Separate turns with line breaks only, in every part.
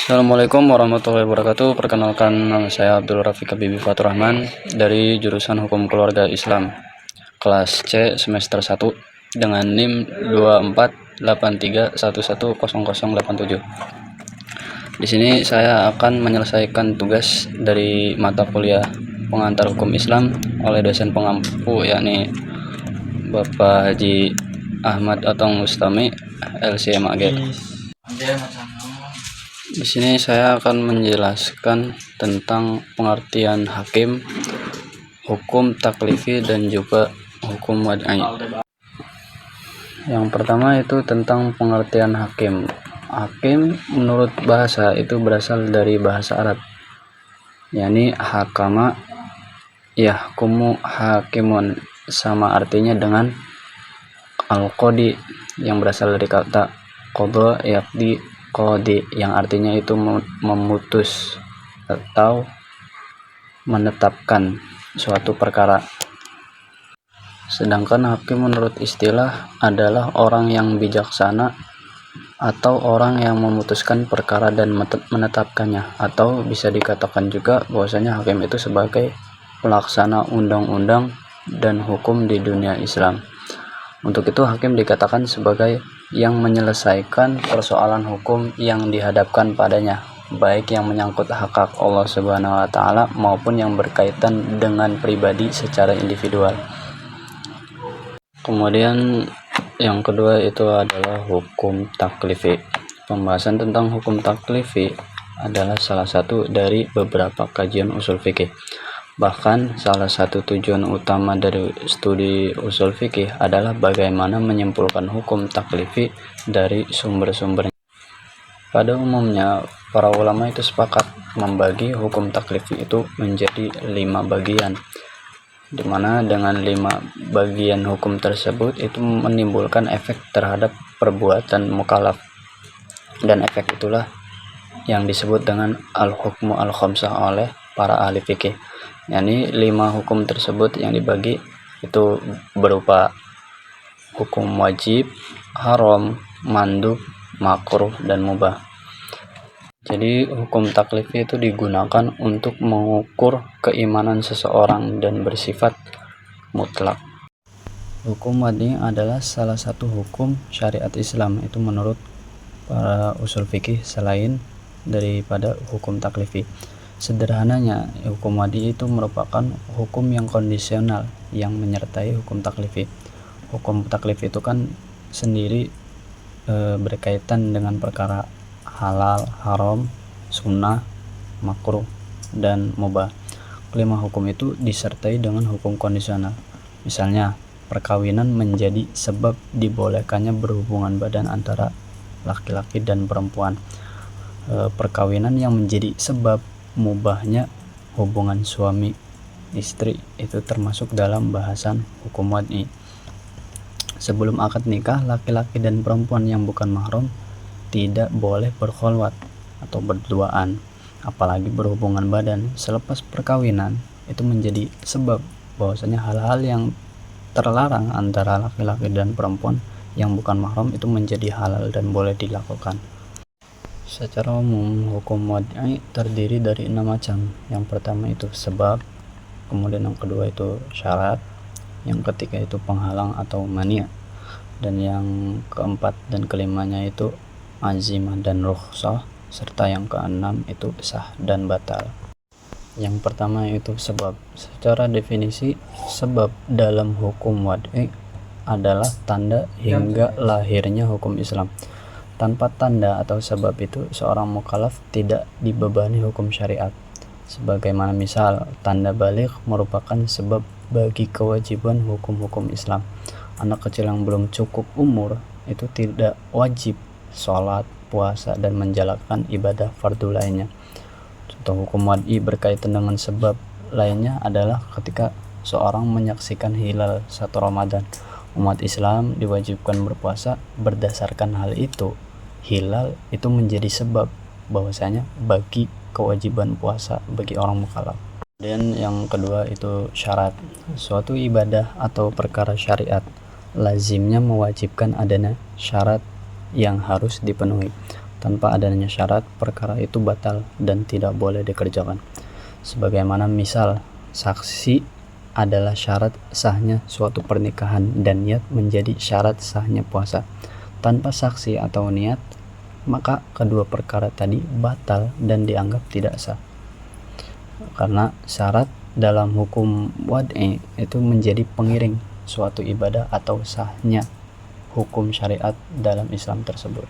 Assalamualaikum warahmatullahi wabarakatuh. Perkenalkan, nama saya Abdul Rafiq Habibi Fatur Rahman dari jurusan Hukum Keluarga Islam kelas C semester 1 dengan NIM 2483110087. Di sini saya akan menyelesaikan tugas dari mata kuliah Pengantar Hukum Islam oleh dosen pengampu, yakni Bapak Haji Ahmad Atong Mustami LCMAG. Di sini saya akan menjelaskan tentang pengertian hakim, hukum taklifi, dan juga hukum wad'i. Yang pertama itu tentang pengertian hakim. Hakim menurut bahasa itu berasal dari bahasa Arab, yakni hakama yahkumu hakimun, sama artinya dengan al-qadi yang berasal dari kata qadha yaqdi qadi, yang artinya itu memutus atau menetapkan suatu perkara. Sedangkan hakim menurut istilah adalah orang yang bijaksana atau orang yang memutuskan perkara dan menetapkannya, atau bisa dikatakan juga bahwasanya hakim itu sebagai pelaksana undang-undang dan hukum di dunia Islam. Untuk itu hakim dikatakan sebagai yang menyelesaikan persoalan hukum yang dihadapkan padanya, baik yang menyangkut hak Allah Subhanahu wa taala maupun yang berkaitan dengan pribadi secara individual. Kemudian yang kedua itu adalah hukum taklifi. Pembahasan tentang hukum taklifi adalah salah satu dari beberapa kajian usul fikih. Bahkan salah satu tujuan utama dari studi usul fikih adalah bagaimana menyimpulkan hukum taklifi dari sumber-sumbernya. Pada umumnya para ulama itu sepakat membagi hukum taklifi itu menjadi 5 bagian, dimana dengan 5 bagian hukum tersebut itu menimbulkan efek terhadap perbuatan mukallaf, dan efek itulah yang disebut dengan al-hukmu al-khamsah oleh para ahli fikih. yakni 5 hukum tersebut yang dibagi itu berupa hukum wajib, haram, mandub, makruh, dan mubah. Jadi hukum taklifi itu digunakan untuk mengukur keimanan seseorang dan bersifat mutlak. Hukum wad'i adalah salah satu hukum syariat Islam itu menurut para usul fikih selain daripada hukum taklifi. Sederhananya, hukum wad'i itu merupakan hukum yang kondisional yang menyertai hukum taklifi. Hukum taklifi itu kan sendiri berkaitan dengan perkara halal, haram, sunnah, makruh, dan mubah. Kelima hukum itu disertai dengan hukum kondisional. Misalnya, perkawinan menjadi sebab dibolehkannya berhubungan badan antara laki-laki dan perempuan. Perkawinan yang menjadi sebab mubahnya hubungan suami istri itu termasuk dalam bahasan hukum wad'i. Sebelum akad nikah, laki-laki dan perempuan yang bukan mahram tidak boleh berkholwat atau berduaan, apalagi berhubungan badan. Selepas perkawinan itu menjadi sebab bahwasanya hal-hal yang terlarang antara laki-laki dan perempuan yang bukan mahram itu menjadi halal dan boleh dilakukan. Secara umum, hukum wad'i terdiri dari 6 macam. Yang pertama itu sebab, kemudian yang kedua itu syarat, yang ketiga itu penghalang atau mani', dan yang keempat dan kelimanya itu azimah dan rukhsah, serta yang keenam itu sah dan batal. Yang pertama itu sebab. Secara definisi, sebab dalam hukum wad'i adalah tanda hingga lahirnya hukum Islam. Tanpa tanda atau sebab itu seorang mukallaf tidak dibebani hukum syariat. Sebagaimana misal, tanda baligh merupakan sebab bagi kewajiban hukum-hukum Islam. Anak kecil yang belum cukup umur itu tidak wajib sholat, puasa, dan menjalankan ibadah fardu lainnya. Contoh hukum wad'i berkaitan dengan sebab lainnya adalah ketika seorang menyaksikan hilal 1 Ramadan. Umat Islam diwajibkan berpuasa berdasarkan hal itu. Hilal itu menjadi sebab bahwasanya bagi kewajiban puasa bagi orang mukallaf. Dan yang kedua itu syarat. Suatu ibadah atau perkara syariat lazimnya mewajibkan adanya syarat yang harus dipenuhi. Tanpa adanya syarat, perkara itu batal dan tidak boleh dikerjakan. Sebagaimana misal, saksi adalah syarat sahnya suatu pernikahan dan niat menjadi syarat sahnya puasa. Tanpa saksi atau niat, maka kedua perkara tadi batal dan dianggap tidak sah. Karena syarat dalam hukum wad'i itu menjadi pengiring suatu ibadah atau sahnya hukum syariat dalam Islam tersebut.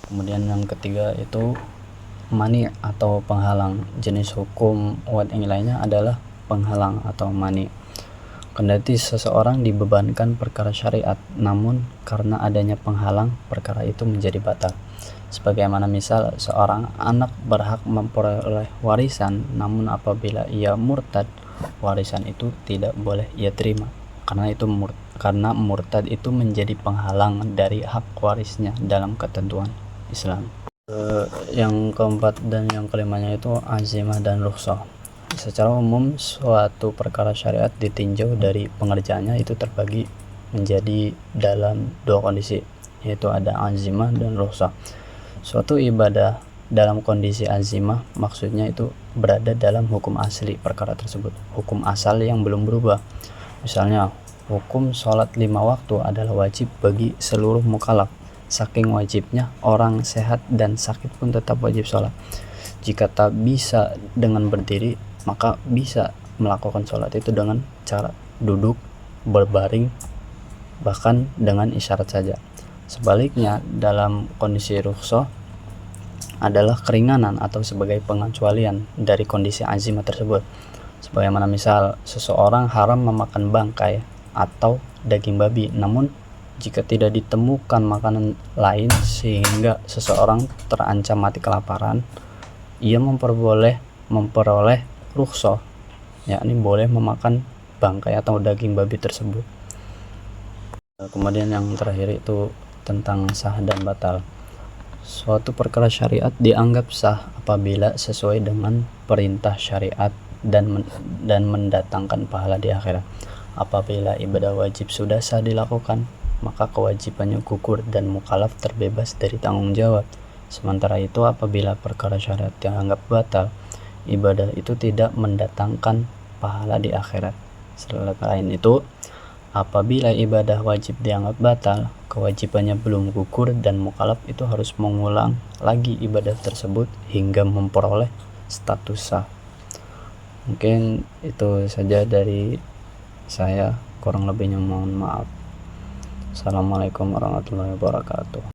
Kemudian yang ketiga itu mani atau penghalang. Jenis hukum wad'i lainnya adalah penghalang atau mani. Kendati seseorang dibebankan perkara syariat, namun karena adanya penghalang, perkara itu menjadi batal. Sebagaimana misal, seorang anak berhak memperoleh warisan, namun apabila ia murtad, warisan itu tidak boleh ia terima. Karena murtad itu menjadi penghalang dari hak warisnya dalam ketentuan Islam. Yang keempat dan yang kelimanya itu azimah dan rukhsah. Secara umum, suatu perkara syariat ditinjau dari pengerjaannya itu terbagi menjadi dalam dua kondisi, yaitu ada azimah dan rukhsah. Suatu ibadah dalam kondisi azimah maksudnya itu berada dalam hukum asli perkara tersebut, hukum asal yang belum berubah. Misalnya, hukum sholat 5 waktu adalah wajib bagi seluruh mukallaf. Saking wajibnya, orang sehat dan sakit pun tetap wajib sholat. Jika tak bisa dengan berdiri, maka bisa melakukan sholat itu dengan cara duduk, berbaring, bahkan dengan isyarat saja. Sebaliknya, dalam kondisi rukhsah adalah keringanan atau sebagai pengecualian dari kondisi azimah tersebut. Sebagaimana misal, seseorang haram memakan bangkai atau daging babi, namun jika tidak ditemukan makanan lain sehingga seseorang terancam mati kelaparan, ia memperoleh rukhsah, yakni boleh memakan bangkai atau daging babi tersebut. Kemudian yang terakhir itu tentang sah dan batal. Suatu perkara syariat dianggap sah apabila sesuai dengan perintah syariat dan mendatangkan pahala di akhirat. Apabila ibadah wajib sudah sah dilakukan, maka kewajibannya gugur dan mukallaf terbebas dari tanggung jawab. Sementara itu, apabila perkara syariat dianggap batal, ibadah itu tidak mendatangkan pahala di akhirat. Selain itu, apabila ibadah wajib dianggap batal, kewajibannya belum gugur dan mukallaf itu harus mengulang lagi ibadah tersebut hingga memperoleh status sah. Mungkin itu saja dari saya, kurang lebihnya mohon maaf. Assalamualaikum warahmatullahi wabarakatuh.